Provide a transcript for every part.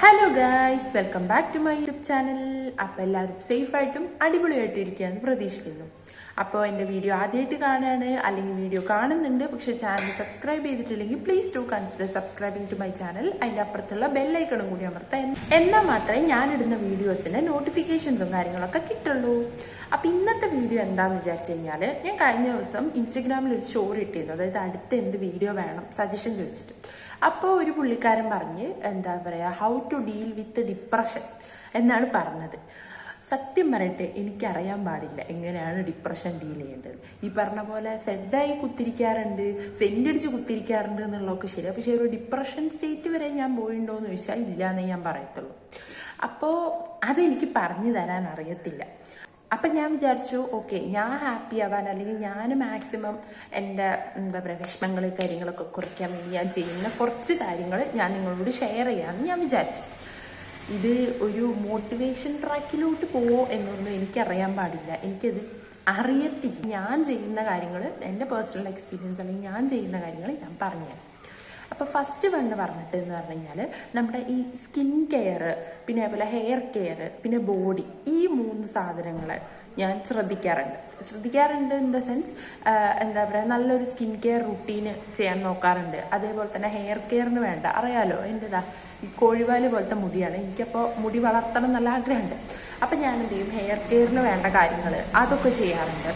Hello guys, welcome back to my YouTube channel. അപ്പോൾ എല്ലാവരും സേഫായിട്ടും അടിപൊളിയായിട്ടും ഇരിക്കുകയെന്ന് പ്രതീക്ഷിക്കുന്നു. അപ്പോൾ എൻ്റെ വീഡിയോ ആദ്യമായിട്ട് കാണുകയാണ് അല്ലെങ്കിൽ വീഡിയോ കാണുന്നുണ്ട് പക്ഷേ ചാനൽ സബ്സ്ക്രൈബ് ചെയ്തിട്ടില്ലെങ്കിൽ please to consider subscribing to my channel. അതിൻ്റെ അപ്പുറത്തുള്ള ബെല്ലൈക്കണും കൂടി അമർത്താം. എന്നാൽ മാത്രമേ ഞാനിടുന്ന വീഡിയോസിൻ്റെ നോട്ടിഫിക്കേഷൻസും കാര്യങ്ങളൊക്കെ കിട്ടുള്ളൂ. അപ്പോൾ ഇന്നത്തെ വീഡിയോ എന്താണെന്ന് വിചാരിച്ചു കഴിഞ്ഞാൽ, ഞാൻ കഴിഞ്ഞ ദിവസം ഇൻസ്റ്റഗ്രാമിൽ ഒരു സ്റ്റോറി ഇട്ടിരുന്നു. അതായത് അടുത്ത എന്ത് വീഡിയോ വേണം സജഷൻ ചോദിച്ചിട്ട്. അപ്പോൾ ഒരു പുള്ളിക്കാരൻ പറഞ്ഞ് എന്താ പറയുക, how to deal with depression എന്നാണ് പറഞ്ഞത്. സത്യം പറയട്ടെ, എനിക്കറിയാൻ പാടില്ല എങ്ങനെയാണ് ഡിപ്രഷൻ ഡീൽ ചെയ്യേണ്ടത്. ഈ പറഞ്ഞ പോലെ സെഡായി കുത്തിരിക്കാറുണ്ട്, സെൻറ്റടിച്ച് കുത്തിരിക്കാറുണ്ട് എന്നുള്ളതൊക്കെ ശരിയാണ്. പക്ഷേ ഒരു ഡിപ്രഷൻ സ്റ്റേറ്റ് വരെ ഞാൻ പോയിട്ടുണ്ടോ എന്ന് ചോദിച്ചാൽ ഇല്ല എന്നേ ഞാൻ പറയത്തുള്ളൂ. അപ്പോൾ അതെനിക്ക് പറഞ്ഞു തരാൻ അറിയത്തില്ല. അപ്പം ഞാൻ വിചാരിച്ചു, ഓക്കെ, ഞാൻ ഹാപ്പി ആവാൻ അല്ലെങ്കിൽ ഞാൻ മാക്സിമം എൻ്റെ എന്താ പറയുക വിഷമങ്ങൾ കാര്യങ്ങളൊക്കെ കുറയ്ക്കാൻ വേണ്ടി ഞാൻ ചെയ്യുന്ന കുറച്ച് കാര്യങ്ങൾ ഞാൻ നിങ്ങളോട് ഷെയർ ചെയ്യാമെന്ന് ഞാൻ വിചാരിച്ചു. ഇത് ഒരു മോട്ടിവേഷൻ ട്രാക്കിലോട്ട് പോവോ എന്നൊന്നും എനിക്കറിയാൻ പാടില്ല, എനിക്കത് അറിയത്തില്ല. ഞാൻ ചെയ്യുന്ന കാര്യങ്ങൾ, എൻ്റെ പേഴ്സണൽ എക്സ്പീരിയൻസ് അല്ലെങ്കിൽ ഞാൻ ചെയ്യുന്ന കാര്യങ്ങൾ ഞാൻ പറഞ്ഞുതരാം. അപ്പോൾ ഫസ്റ്റ് വണ്ണ് പറഞ്ഞിട്ട് എന്ന് പറഞ്ഞു കഴിഞ്ഞാൽ, നമ്മുടെ ഈ സ്കിൻ കെയർ, പിന്നെ അതുപോലെ ഹെയർ കെയർ, പിന്നെ ബോഡി, ഈ 3 സാധനങ്ങൾ ഞാൻ ശ്രദ്ധിക്കാറുണ്ട് ഇൻ ദ സെൻസ് എന്താ പറയുക, നല്ലൊരു സ്കിൻ കെയർ റുട്ടീന് ചെയ്യാൻ നോക്കാറുണ്ട്. അതേപോലെ തന്നെ ഹെയർ കെയറിന് വേണ്ട, അറിയാലോ എൻ്റെതാ ഈ കോഴിവാല് പോലത്തെ മുടിയാണ്, എനിക്കപ്പോൾ മുടി വളർത്തണം എന്നുള്ള ആഗ്രഹമുണ്ട്. അപ്പം ഞാൻ എന്ത് ചെയ്യും, ഹെയർ കെയറിന് വേണ്ട കാര്യങ്ങൾ അതൊക്കെ ചെയ്യാറുണ്ട്.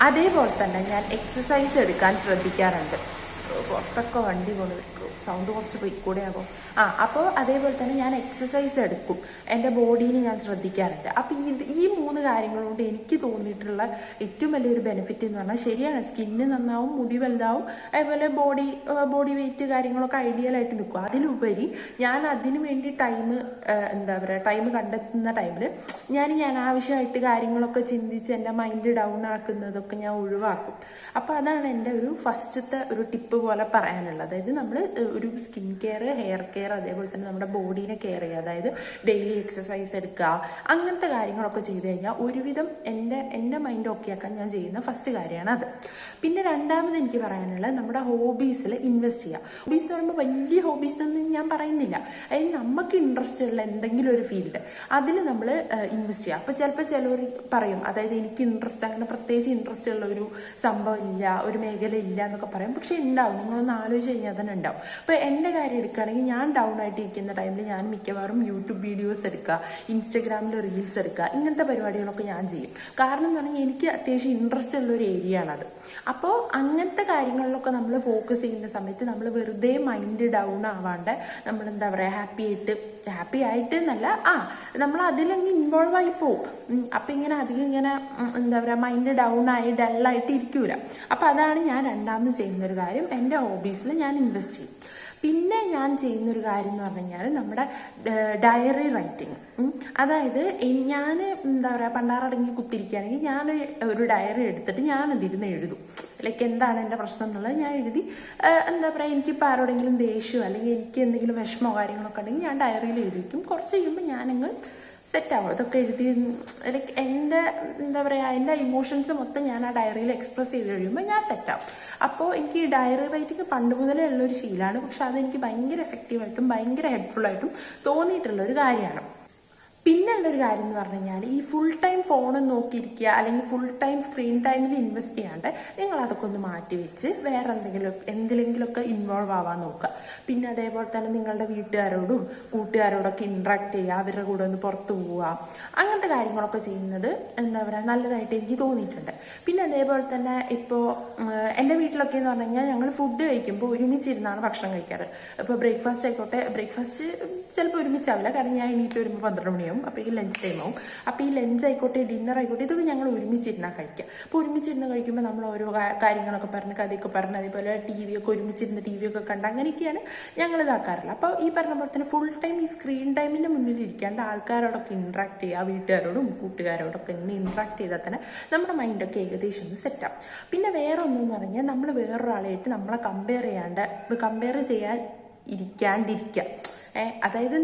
അതേപോലെ തന്നെ ഞാൻ എക്സസൈസ് എടുക്കാൻ ശ്രദ്ധിക്കാറുണ്ട്. പുറത്തൊക്കെ വണ്ടി കൊണ്ട് സൗണ്ട് കുറച്ച് പോയിക്കൂടെയാകും. അപ്പോൾ അതേപോലെ തന്നെ ഞാൻ എക്സസൈസ് എടുക്കും, എൻ്റെ ബോഡീനെ ഞാൻ ശ്രദ്ധിക്കാറുണ്ട്. അപ്പോൾ ഈ 3 കാര്യങ്ങൾ കൊണ്ട് എനിക്ക് തോന്നിയിട്ടുള്ള ഏറ്റവും വലിയൊരു ബെനിഫിറ്റ് എന്ന് പറഞ്ഞാൽ, ശരിയാണ്, സ്കിന്ന് നന്നാവും, മുടി വലുതാവും, അതുപോലെ ബോഡി വെയിറ്റ് കാര്യങ്ങളൊക്കെ ഐഡിയലായിട്ട് നിൽക്കും. അതിലുപരി ഞാൻ അതിനു വേണ്ടി എന്താ പറയുക ടൈം കണ്ടെത്തുന്ന ടൈമിൽ ഞാൻ ആവശ്യമായിട്ട് കാര്യങ്ങളൊക്കെ ചിന്തിച്ച് എൻ്റെ മൈൻഡ് ഡൗൺ ആക്കുന്നതൊക്കെ ഞാൻ ഒഴിവാക്കും. അപ്പോൾ അതാണ് എൻ്റെ ഒരു ഫസ്റ്റത്തെ ഒരു ടിപ്പ് പോലെ പറയാനുള്ളത്. അതായത് നമ്മൾ ഒരു സ്കിൻ കെയർ, ഹെയർ കെയർ, അതേപോലെ തന്നെ നമ്മുടെ ബോഡീനെ കെയർ ചെയ്യുക, അതായത് ഡെയിലി എക്സസൈസ് എടുക്കുക, അങ്ങനത്തെ കാര്യങ്ങളൊക്കെ ചെയ്ത് കഴിഞ്ഞാൽ ഒരുവിധം എൻ്റെ മൈൻഡ് ഓക്കെ ആക്കാൻ ഞാൻ ചെയ്യുന്ന ഫസ്റ്റ് കാര്യമാണ് അത്. പിന്നെ രണ്ടാമത് എനിക്ക് പറയാനുള്ളത്, നമ്മുടെ ഹോബീസിൽ ഇൻവെസ്റ്റ് ചെയ്യുക. ഹോബീസ് എന്ന് പറയുമ്പോൾ വലിയ ഹോബീസ് ഒന്നും ഞാൻ പറയുന്നില്ല, അതായത് നമുക്ക് ഇൻട്രസ്റ്റ് ഉള്ള എന്തെങ്കിലും ഒരു ഫീൽഡ് അതിൽ നമ്മൾ ഇൻവെസ്റ്റ് ചെയ്യുക. അപ്പോൾ ചിലപ്പോൾ ചിലവർ പറയും, അതായത് എനിക്ക് ഇൻട്രസ്റ്റ് അങ്ങനെ പ്രത്യേകിച്ച് ഇൻട്രസ്റ്റ് ഉള്ള ഒരു സംഭവം ഇല്ല, ഒരു മേഖല ഇല്ല എന്നൊക്കെ പറയും. പക്ഷെ ഉണ്ടാവും, നിങ്ങളൊന്ന് ആലോചിച്ച് കഴിഞ്ഞാൽ തന്നെ ഉണ്ടാവും. അപ്പോൾ എൻ്റെ കാര്യം എടുക്കുകയാണെങ്കിൽ, ഞാൻ ഡൗൺ ആയിട്ട് ഇരിക്കുന്ന ടൈമിൽ ഞാൻ മിക്കവാറും യൂട്യൂബ് വീഡിയോസ് എടുക്കുക, ഇൻസ്റ്റഗ്രാമിൽ റീൽസ് എടുക്കുക, ഇങ്ങനത്തെ പരിപാടികളൊക്കെ ഞാൻ ചെയ്യും. കാരണം എന്ന് പറഞ്ഞാൽ എനിക്ക് അത്യാവശ്യം ഇൻട്രസ്റ്റ് ഉള്ളൊരു ഏരിയ ആണത്. അപ്പോൾ അങ്ങനത്തെ കാര്യങ്ങളിലൊക്കെ നമ്മൾ ഫോക്കസ് ചെയ്യുന്ന സമയത്ത് നമ്മൾ വെറുതെ മൈൻഡ് ഡൗൺ ആവാണ്ട് നമ്മൾ എന്താ പറയുക ഹാപ്പി ആയിട്ട് എന്നല്ല, നമ്മൾ അതിലങ്ങ് ഇൻവോൾവ് ആയി പോവും. അപ്പം ഇങ്ങനെ അധികം ഇങ്ങനെ എന്താ പറയുക മൈൻഡ് ഡൗൺ ആയി ഡള്ളായിട്ട് ഇരിക്കൂല. അപ്പം അതാണ് ഞാൻ രണ്ടാമത് ചെയ്യുന്നൊരു കാര്യം, എൻ്റെ ഹോബീസിൽ ഞാൻ ഇൻവെസ്റ്റ് ചെയ്യും. പിന്നെ ഞാൻ ചെയ്യുന്നൊരു കാര്യം എന്ന് പറഞ്ഞു കഴിഞ്ഞാൽ, നമ്മുടെ ഡയറി റൈറ്റിങ്. അതായത് ഞാൻ എന്താ പറയുക പണ്ടാറടങ്ങി കുത്തിരിക്കുകയാണെങ്കിൽ ഞാൻ ഒരു ഡയറി എടുത്തിട്ട് ഞാൻ അതിരുന്ന് എഴുതും. ലൈക്ക് എന്താണ് എൻ്റെ പ്രശ്നം എന്നുള്ളത് ഞാൻ എഴുതി, എന്താ പറയുക എനിക്കിപ്പോൾ ആരോടെങ്കിലും ദേഷ്യമോ അല്ലെങ്കിൽ എനിക്ക് എന്തെങ്കിലും വിഷമോ കാര്യങ്ങളൊക്കെ ഉണ്ടെങ്കിൽ ഞാൻ ഡയറിയിൽ എഴുതിക്കും. കുറച്ച് കഴിയുമ്പോൾ ഞാനങ്ങ് സെറ്റാവും. അതൊക്കെ എഴുതി ലൈക്ക് എൻ്റെ എന്താ പറയുക എൻ്റെ ഇമോഷൻസ് മൊത്തം ഞാൻ ആ ഡയറിയിൽ എക്സ്പ്രസ് ചെയ്ത് കഴിയുമ്പോൾ ഞാൻ സെറ്റാവും. അപ്പോൾ എനിക്ക് ഈ ഡയറി റൈറ്റിംഗ് പണ്ട് മുതലേ ഉള്ളൊരു ശീലമാണ്. പക്ഷെ അതെനിക്ക് ഭയങ്കര എഫക്റ്റീവായിട്ടും ഭയങ്കര ഹെൽപ്ഫുള്ളായിട്ടും തോന്നിയിട്ടുള്ളൊരു കാര്യമാണ്. പിന്നെ ഉള്ളൊരു കാര്യം എന്ന് പറഞ്ഞു കഴിഞ്ഞാൽ, ഈ ഫുൾ ടൈം ഫോൺ നോക്കിയിരിക്കുക അല്ലെങ്കിൽ ഫുൾ ടൈം സ്ക്രീൻ ടൈമിൽ ഇൻവെസ്റ്റ് ചെയ്യാണ്ട് നിങ്ങൾ അതൊക്കെ ഒന്ന് മാറ്റി വെച്ച് വേറെ എന്തിലെങ്കിലുമൊക്കെ ഇൻവോൾവ് ആവാൻ നോക്കുക. പിന്നെ അതേപോലെ തന്നെ നിങ്ങളുടെ വീട്ടുകാരോടും കൂട്ടുകാരോടൊക്കെ ഇൻട്രാക്ട് ചെയ്യുക, അവരുടെ കൂടെ ഒന്ന് പുറത്ത് പോവുക, അങ്ങനത്തെ കാര്യങ്ങളൊക്കെ ചെയ്യുന്നത് എന്താ പറയുക നല്ലതായിട്ട് എനിക്ക് തോന്നിയിട്ടുണ്ട്. പിന്നെ അതേപോലെ തന്നെ ഇപ്പോൾ എൻ്റെ വീട്ടിലൊക്കെ എന്ന് പറഞ്ഞു കഴിഞ്ഞാൽ, ഞങ്ങൾ ഫുഡ് കഴിക്കുമ്പോൾ ഒരുമിച്ചിരുന്നാണ് ഭക്ഷണം കഴിക്കാറ്. ഇപ്പോൾ ബ്രേക്ക്ഫാസ്റ്റ് ആയിക്കോട്ടെ, ബ്രേക്ക്ഫാസ്റ്റ് ചിലപ്പോൾ ഒരുമിച്ചാവില്ല, കാരണം ഞാൻ എണീറ്റ് വരുമ്പോൾ 12 മണിയാവും. അപ്പോൾ ഈ ലഞ്ച് ടൈം ആവും. അപ്പോൾ ഈ ലഞ്ച് ആയിക്കോട്ടെ, ഡിന്നർ ആയിക്കോട്ടെ, ഇതൊക്കെ ഞങ്ങൾ ഒരുമിച്ചിരുന്നാൽ കഴിക്കുക. അപ്പോൾ ഒരുമിച്ചിരുന്ന് കഴിക്കുമ്പോൾ നമ്മൾ ഓരോ കാര്യങ്ങളൊക്കെ പറഞ്ഞ് കഥയൊക്കെ പറഞ്ഞ്, അതേപോലെ ടി വി ഒക്കെ കണ്ട് അങ്ങനെയൊക്കെയാണ് ഞങ്ങൾ ഇതാക്കാറില്ല. അപ്പോൾ ഈ പറഞ്ഞ പോലെ തന്നെ ഫുൾ ടൈം ഈ സ്ക്രീൻ ടൈമിൻ്റെ മുന്നിൽ ഇരിക്കാണ്ട് ആൾക്കാരോടൊക്കെ ഇൻട്രാക്ട് ചെയ്യുക, വീട്ടുകാരോടും കൂട്ടുകാരോടൊക്കെ ഇന്ന് ഇൻട്രാക്ട് ചെയ്താൽ തന്നെ നമ്മുടെ മൈൻഡൊക്കെ ഏകദേശം ഒന്ന് സെറ്റാവും. പിന്നെ വേറെ ഒന്നെന്ന് പറഞ്ഞാൽ, നമ്മൾ വേറൊരാളായിട്ട് നമ്മളെ കമ്പയർ ചെയ്യാൻ ഇരിക്കാണ്ടിരിക്കുക. അതായത്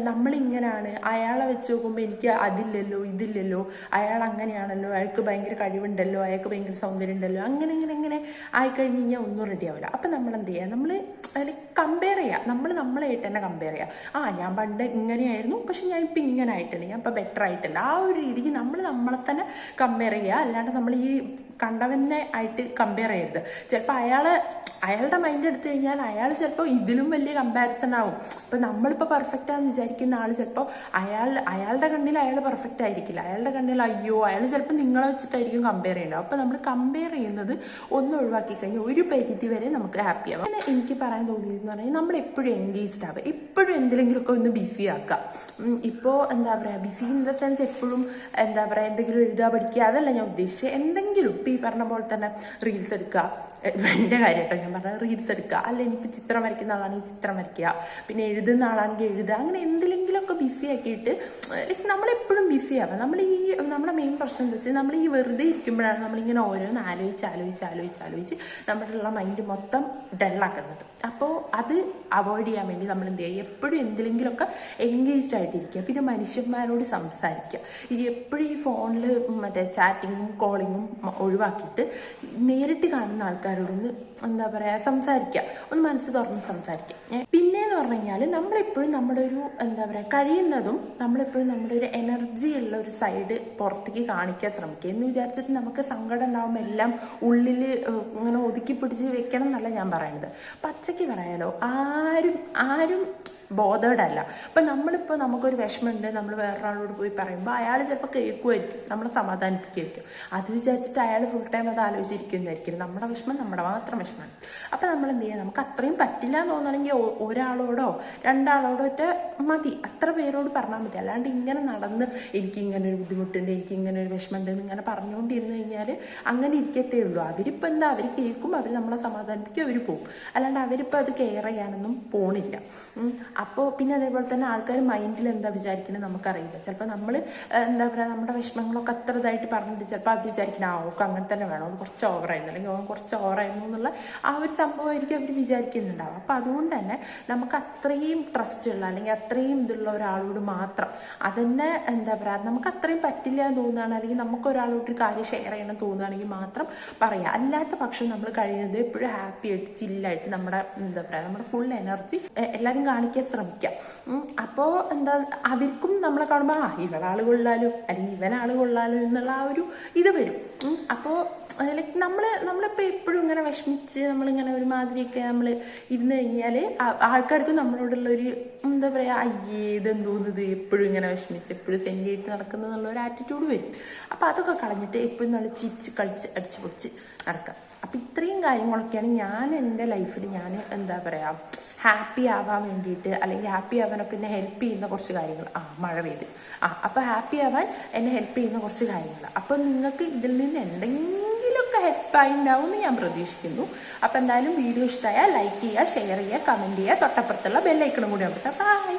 നമ്മളിങ്ങനെയാണ്, അയാളെ വെച്ച് നോക്കുമ്പോൾ എനിക്ക് അതില്ലല്ലോ ഇതില്ലല്ലോ, അയാൾ അങ്ങനെയാണല്ലോ, അയാൾക്ക് ഭയങ്കര കഴിവുണ്ടല്ലോ, അയാൾക്ക് ഭയങ്കര സൗന്ദര്യം ഉണ്ടല്ലോ, അങ്ങനെ ആയിക്കഴിഞ്ഞ് കഴിഞ്ഞാൽ ഒന്നും റെഡി ആവില്ല. അപ്പം നമ്മൾ എന്ത് ചെയ്യുക, നമ്മൾ അതിൽ കമ്പയർ ചെയ്യുക, നമ്മളായിട്ട് തന്നെ കമ്പയർ ചെയ്യുക. ഞാൻ പണ്ട് ഇങ്ങനെയായിരുന്നു, പക്ഷെ ഞാൻ ഇപ്പം ഇങ്ങനെ ആയിട്ടുണ്ട്, ഞാൻ ഇപ്പം ബെറ്റർ ആയിട്ടുണ്ട്. ആ ഒരു രീതിക്ക് നമ്മളെ തന്നെ കമ്പയർ ചെയ്യുക. അല്ലാണ്ട് നമ്മൾ ഈ കണ്ടവനെ ആയിട്ട് കമ്പയർ ചെയ്യരുത്. ചിലപ്പോൾ അയാളുടെ മൈൻഡ് എടുത്തു കഴിഞ്ഞാൽ അയാൾ ചിലപ്പോൾ ഇതിലും വലിയ കമ്പാരിസൺ ആവും. ഇപ്പം നമ്മളിപ്പോൾ പെർഫെക്റ്റ് ആണെന്ന് വിചാരിക്കുന്ന ആൾ ചിലപ്പോൾ അയാളുടെ കണ്ണിൽ അയാൾ പെർഫെക്റ്റ് ആയിരിക്കില്ല. അയാളുടെ കണ്ണിൽ അയാൾ ചിലപ്പോൾ നിങ്ങളെ വെച്ചിട്ടായിരിക്കും കമ്പയർ ചെയ്യേണ്ടത്. അപ്പോൾ നമ്മൾ കമ്പയർ ചെയ്യുന്നത് ഒന്ന് ഒഴിവാക്കി കഴിഞ്ഞാൽ ഒരു പരിധി വരെ നമുക്ക് ഹാപ്പി ആവാം. അങ്ങനെ എനിക്ക് പറയാൻ തോന്നിയതെന്ന് പറഞ്ഞാൽ നമ്മൾ എപ്പോഴും എൻഗേജ്ഡ് ആവുക, എപ്പോഴും എന്തെങ്കിലുമൊക്കെ ഒന്ന് ബിസി ആക്കുക. ഇപ്പോൾ എന്താ പറയുക, ബിസി ഇൻ ദ സെൻസ് എപ്പോഴും എന്താ പറയുക എന്തെങ്കിലും എഴുതാ പഠിക്കുക, അതല്ല ഞാൻ ഉദ്ദേശിച്ചത്. എന്തെങ്കിലും ഇപ്പം ഈ പറഞ്ഞ പോലെ തന്നെ റീൽസ് എടുക്കുക, എൻ്റെ കാര്യം കേട്ടോ ഞാൻ പറഞ്ഞത്, റീൽസ് എടുക്കുക, അല്ലെങ്കിൽ ഇപ്പോൾ ചിത്രം വരയ്ക്കുന്ന ആളാണെങ്കിൽ ചിത്രം വരയ്ക്കുക, പിന്നെ എഴുതുന്ന ആളാണെങ്കിൽ എഴുതുക. അങ്ങനെ എന്തെങ്കിലുമൊക്കെ ബിസി ആക്കിയിട്ട് നമ്മളെപ്പോഴും ബിസി ആവുക. നമ്മുടെ മെയിൻ പ്രശ്നം എന്താ വെച്ചാൽ നമ്മൾ ഈ വെറുതെ ഇരിക്കുമ്പോഴാണ് നമ്മളിങ്ങനെ ഓരോന്ന് ആലോചിച്ച് നമ്മുടെ മൈൻഡ് മൊത്തം ഡള്ളാക്കുന്നത്. അപ്പോൾ അത് അവോയ്ഡ് ചെയ്യാൻ വേണ്ടി നമ്മൾ എന്ത് ചെയ്യുക, എപ്പോഴും എന്തെങ്കിലുമൊക്കെ എൻഗേജ്ഡ് ആയിട്ടിരിക്കുക. പിന്നെ മനുഷ്യന്മാരോട് സംസാരിക്കുക. എപ്പോഴും ഈ ഫോണിൽ മറ്റേ ചാറ്റിങ്ങും കോളിങ്ങും ഒഴിവാക്കിയിട്ട് നേരിട്ട് കാണുന്ന ആൾക്കാരോടൊന്ന് എന്താ പറയുക സംസാരിക്കുക, ഒന്ന് മനസ്സ് തുറന്ന് സംസാരിക്കുക. പിന്നെയെന്ന് പറഞ്ഞു കഴിഞ്ഞാൽ നമ്മളെപ്പോഴും നമ്മുടെ ഒരു എന്താ പറയുക കഴിയുന്നതും നമ്മളെപ്പോഴും നമ്മുടെ ഒരു എനർജി ഉള്ള ഒരു സൈഡ് പുറത്തേക്ക് കാണിക്കാൻ ശ്രമിക്കുക. എന്ന് വിചാരിച്ചിട്ട് നമുക്ക് സങ്കടം ഉണ്ടാകുമ്പോൾ എല്ലാം ഉള്ളിൽ ഇങ്ങനെ ഒതുക്കി പിടിച്ച് വെക്കണം എന്നല്ല ഞാൻ പറയുന്നത്. പച്ചയ്ക്ക് പറയാലോ, ആരും ബോധേഡല്ല. അപ്പം നമുക്കൊരു വിഷമമുണ്ട്, നമ്മൾ വേറൊരാളോട് പോയി പറയുമ്പോൾ അയാൾ ചിലപ്പോൾ കേൾക്കുമായിരിക്കും, നമ്മളെ സമാധാനിപ്പിക്കുമായിരിക്കും. അത് വിചാരിച്ചിട്ട് അയാൾ ഫുൾ ടൈം അത് ആലോചിച്ചിരിക്കുന്നതായിരിക്കും. നമ്മുടെ വിഷമം നമ്മുടെ മാത്രം വിഷമമാണ്. അപ്പം നമ്മൾ എന്ത് ചെയ്യുക, നമുക്ക് അത്രയും പറ്റില്ല എന്ന് തോന്നണമെങ്കിൽ ഒരാളോടോ രണ്ടാളോടോ ഒറ്റ മതി, അത്ര പേരോട് പറഞ്ഞാൽ മതി. അല്ലാണ്ട് ഇങ്ങനെ നടന്ന് എനിക്കിങ്ങനെ ഒരു ബുദ്ധിമുട്ടുണ്ട്, എനിക്കിങ്ങനെ ഒരു വിഷമമുണ്ട് ഇങ്ങനെ പറഞ്ഞുകൊണ്ടിരുന്നു കഴിഞ്ഞാൽ അങ്ങനെ ഇരിക്കത്തേ ഉള്ളൂ. അവരിപ്പോൾ എന്താ, അവർ കേൾക്കും, അവർ നമ്മളെ സമാധാനിപ്പിക്കും, അവർ പോകും. അല്ലാണ്ട് അവരിപ്പോൾ അത് കെയർ ചെയ്യാനൊന്നും പോണില്ല. അപ്പോൾ പിന്നെ അതേപോലെ തന്നെ ആൾക്കാർ മൈൻഡിൽ എന്താ വിചാരിക്കുന്നത് നമുക്കറിയില്ല. ചിലപ്പോൾ നമ്മൾ എന്താ പറയുക നമ്മുടെ വിഷമങ്ങളൊക്കെ അത്ര ഇതായിട്ട് പറഞ്ഞിട്ട് ചിലപ്പോൾ അവർ വിചാരിക്കണം ഓക്കെ അങ്ങനെ തന്നെ വേണം, അത് കുറച്ച് ഓവറായിരുന്നു, അല്ലെങ്കിൽ ഓൻ കുറച്ച് ഓവറായിരുന്നു എന്നുള്ള ആ ഒരു സംഭവമായിരിക്കും അവർ വിചാരിക്കുന്നുണ്ടാവും. അപ്പോൾ അതുകൊണ്ട് തന്നെ നമുക്ക് അത്രയും ട്രസ്റ്റ് ഉള്ള അല്ലെങ്കിൽ അത്രയും ഇതുള്ള ഒരാളോട് മാത്രം അതന്നെ എന്താ പറയുക, നമുക്ക് അത്രയും പറ്റില്ല എന്ന് തോന്നുകയാണ്, അല്ലെങ്കിൽ നമുക്ക് ഒരാളോടൊരു കാര്യം ഷെയർ ചെയ്യണം തോന്നുകയാണെങ്കിൽ മാത്രം പറയാം. അല്ലാത്ത പക്ഷം നമ്മൾ കഴിയുന്നത് എപ്പോഴും ഹാപ്പി ആയിട്ട് ചില്ലായിട്ട് നമ്മുടെ എന്താ പറയുക നമ്മുടെ ഫുൾ എനർജി എല്ലാവരും കാണിക്കാൻ ശ്രമിക്കാം. അപ്പോൾ എന്താ അവർക്കും നമ്മളെ കാണുമ്പോൾ ഇവളാൾ കൊള്ളാലും അല്ലെങ്കിൽ ഇവനാൾ കൊള്ളാലും എന്നുള്ള ആ ഒരു ഇത് വരും. അപ്പോൾ ലൈക്ക് നമ്മളിപ്പോൾ എപ്പോഴും ഇങ്ങനെ വിഷമിച്ച് നമ്മളിങ്ങനെ ഒരുമാതിരിയൊക്കെ നമ്മൾ ഇരുന്ന് കഴിഞ്ഞാൽ ആൾക്കാർക്ക് നമ്മളോടുള്ളൊരു എന്താ പറയുക ഇതെന്തോന്നത് എപ്പോഴും ഇങ്ങനെ വിഷമിച്ച് എപ്പോഴും സെൻറ്റിയായിട്ട് നടക്കുന്നത് എന്നുള്ള ഒരു ആറ്റിറ്റ്യൂഡ് വരും. അപ്പോൾ അതൊക്കെ കളഞ്ഞിട്ട് എപ്പോഴും നല്ല ചിരിച്ച് കളിച്ച് അടിച്ച് പൊടിച്ച് നടക്കാം. അപ്പോൾ ഇത്രയും കാര്യങ്ങളൊക്കെയാണ് ഞാൻ എൻ്റെ ലൈഫിൽ ഞാൻ എന്താ പറയുക ഹാപ്പി ആവാൻ വേണ്ടിയിട്ട് അല്ലെങ്കിൽ ഹാപ്പി ആവാനൊക്കെ എന്നെ ഹെൽപ്പ് ചെയ്യുന്ന കുറച്ച് കാര്യങ്ങൾ. മഴ പെയ്ത് അപ്പോൾ ഹാപ്പി ആവാൻ എന്നെ ഹെൽപ്പ് ചെയ്യുന്ന കുറച്ച് കാര്യങ്ങൾ. അപ്പോൾ നിങ്ങൾക്ക് ഇതിൽ നിന്ന് എന്തെങ്കിലുമൊക്കെ ഹെൽപ്പായി ഉണ്ടാവും എന്ന് ഞാൻ പ്രതീക്ഷിക്കുന്നു. അപ്പോൾ എന്തായാലും വീഡിയോ ഇഷ്ടമായാൽ ലൈക്ക് ചെയ്യുക, ഷെയർ ചെയ്യുക, കമൻറ്റ് ചെയ്യുക, തൊട്ടപ്പുറത്തുള്ള ബെല്ലൈക്കണും കൂടി അമർത്തുക. ബൈ.